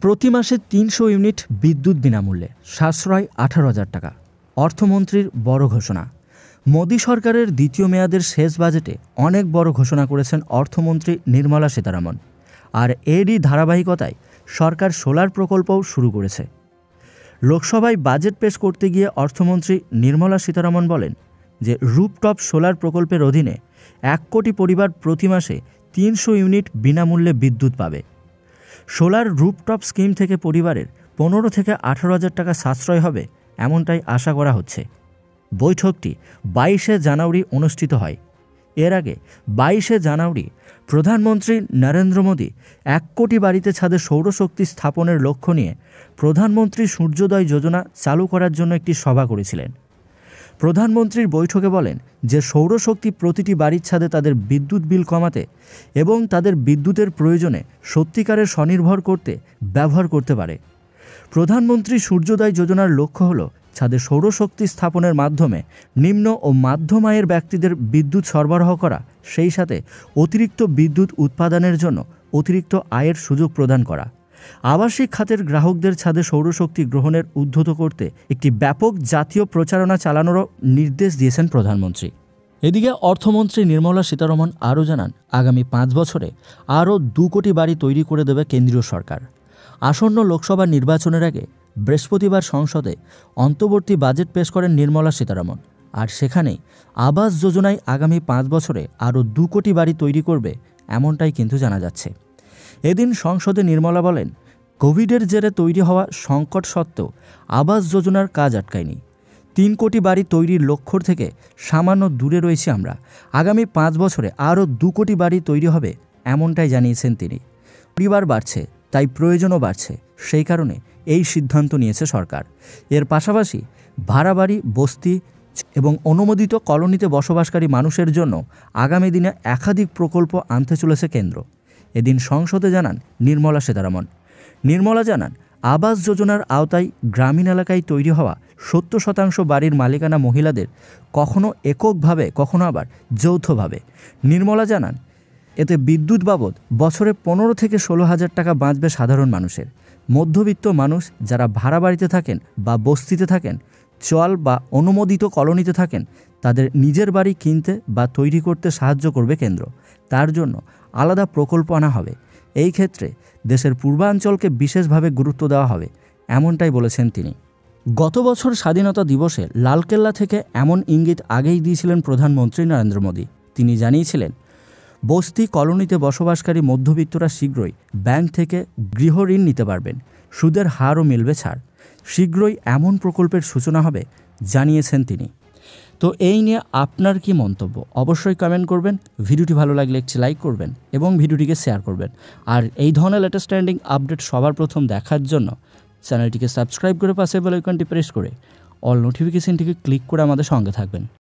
প্রতি মাসে ৩০০ ইউনিট বিদ্যুৎ বিনামূল্যে, সাশ্রয় ১৮,০০০ টাকা। অর্থমন্ত্রীর বড় ঘোষণা। মোদী সরকারের দ্বিতীয় মেয়াদের শেষ বাজেটে অনেক বড় ঘোষণা করেছেন অর্থমন্ত্রী নির্মলা সীতারামন। আর এরই ধারাবাহিকতায় সরকার সোলার প্রকল্পও শুরু করেছে। লোকসভায় বাজেট পেশ করতে গিয়ে অর্থমন্ত্রী নির্মলা সীতারামন বলেন যে রুপটপ সোলার প্রকল্পের অধীনে ১ কোটি পরিবার প্রতি মাসে ৩০০ ইউনিট বিনামূল্যে বিদ্যুৎ পাবে। সোলার রুপটপ স্কিম থেকে পরিবারের ১৫ থেকে ১৮,০০০ টাকা সাশ্রয় হবে, এমনটাই আশা করা হচ্ছে। বৈঠকটি ২২শে জানুয়ারি অনুষ্ঠিত হয়। এর আগে ২২শে জানুয়ারি প্রধানমন্ত্রী নরেন্দ্র মোদী ১ কোটি বাড়িতে ছাদে সৌরশক্তি স্থাপনের লক্ষ্য নিয়ে প্রধানমন্ত্রী সূর্যোদয় যোজনা চালু করার জন্য একটি সভা করেছিলেন। প্রধানমন্ত্রীর বৈঠকে বলেন যে সৌরশক্তি প্রতিটি বাড়ির ছাদে তাদের বিদ্যুৎ বিল কমাতে এবং তাদের বিদ্যুতের প্রয়োজনে সত্যিকারের স্বনির্ভর করতে ব্যবহার করতে পারে। প্রধানমন্ত্রী সূর্যোদয় যোজনার লক্ষ্য হল ছাদে সৌরশক্তি স্থাপনের মাধ্যমে নিম্ন ও মাধ্যম আয়ের ব্যক্তিদের বিদ্যুৎ সরবরাহ করা, সেই সাথে অতিরিক্ত বিদ্যুৎ উৎপাদনের জন্য অতিরিক্ত আয়ের সুযোগ প্রদান করা। আবাসিক খাতের গ্রাহকদের ছাদে সৌরশক্তি গ্রহণের উদ্বুদ্ধ করতে একটি ব্যাপক জাতীয় প্রচারণা চালানোরও নির্দেশ দিয়েছেন প্রধানমন্ত্রী। এদিকে অর্থমন্ত্রী নির্মলা সীতারমণ আরও জানান, আগামী ৫ বছরে আরও ২ কোটি বাড়ি তৈরি করে দেবে কেন্দ্রীয় সরকার। আসন্ন লোকসভা নির্বাচনের আগে বৃহস্পতিবার সংসদে অন্তর্বর্তী বাজেট পেশ করেন নির্মলা সীতারমণ। আর সেখানেই আবাস যোজনায় আগামী ৫ বছরে আরও ২ কোটি বাড়ি তৈরি করবে, এমনটাই কিন্তু জানা যাচ্ছে। এদিন সংসদে নির্মলা বলেন, কোভিডের জেরে তৈরি হওয়া সংকট সত্ত্বেও আবাস যোজনার কাজ আটকায়নি। ৩ কোটি বাড়ি তৈরির লক্ষ্য থেকে সামান্য দূরে রয়েছি আমরা। আগামী ৫ বছরে আরও ২ কোটি বাড়ি তৈরি হবে, এমনটাই জানিয়েছেন তিনি। পরিবার বাড়ছে, তাই প্রয়োজনও বাড়ছে, সেই কারণে এই সিদ্ধান্ত নিয়েছে সরকার। এর পাশাপাশি ভাড়া বাড়ি, বস্তি এবং অনুমোদিত কলোনিতে বসবাসকারী মানুষের জন্য আগামী দিনে একাধিক প্রকল্প আনতে চলেছে কেন্দ্র। এদিন সংসদে জানান নির্মলা সীতারামন। নির্মলা জানান, আবাস যোজনার আওতায় গ্রামীণ এলাকায় তৈরি হওয়া ৭০% বাড়ির মালিকানা মহিলাদের, কখনো এককভাবে কখনো আবার যৌথভাবে। নির্মলা জানান, এতে বিদ্যুৎ বাবদ বছরে ১৫ থেকে ১৬,০০০ টাকা বাঁচবে সাধারণ মানুষের। মধ্যবিত্ত মানুষ যারা ভাড়া বাড়িতে থাকেন বা বস্তিতে থাকেন, চল বা অনুমোদিত কলোনিতে থাকেন, তাদের নিজের বাড়ি কিনতে বা তৈরি করতে সাহায্য করবে কেন্দ্র। তার জন্য আলাদা প্রকল্প আনা হবে। এই ক্ষেত্রে দেশের পূর্বাঞ্চলকে বিশেষভাবে গুরুত্ব দেওয়া হবে, এমনটাই বলেছেন তিনি। গত বছর স্বাধীনতা দিবসে লালকেল্লা থেকে এমন ইঙ্গিত আগেই দিয়েছিলেন প্রধানমন্ত্রী নরেন্দ্র মোদী। তিনি জানিয়েছিলেন, বস্তি কলোনিতে বসবাসকারী মধ্যবিত্তরা শীঘ্রই ব্যাংক থেকে গৃহ ঋণ নিতে পারবেন, সুদের হারও মিলবে ছাড়। শীঘ্রই এমন প্রকল্পের সূচনা হবে, জানিয়েছেন তিনি। তো এই নিয়ে আপনার কি মন্তব্য অবশ্যই কমেন্ট করবেন। ভিডিওটি ভালো লাগলে একটি লাইক করবেন এবং ভিডিওটিকে শেয়ার করবেন। আর এই ধরনের লেটেস্ট ট্রেন্ডিং আপডেট সবার প্রথম দেখার জন্য চ্যানেলটিকে সাবস্ক্রাইব করে পাশে বেল আইকনটি প্রেস করে অল নোটিফিকেশনটিকে ক্লিক করে আমাদের সঙ্গে থাকবেন।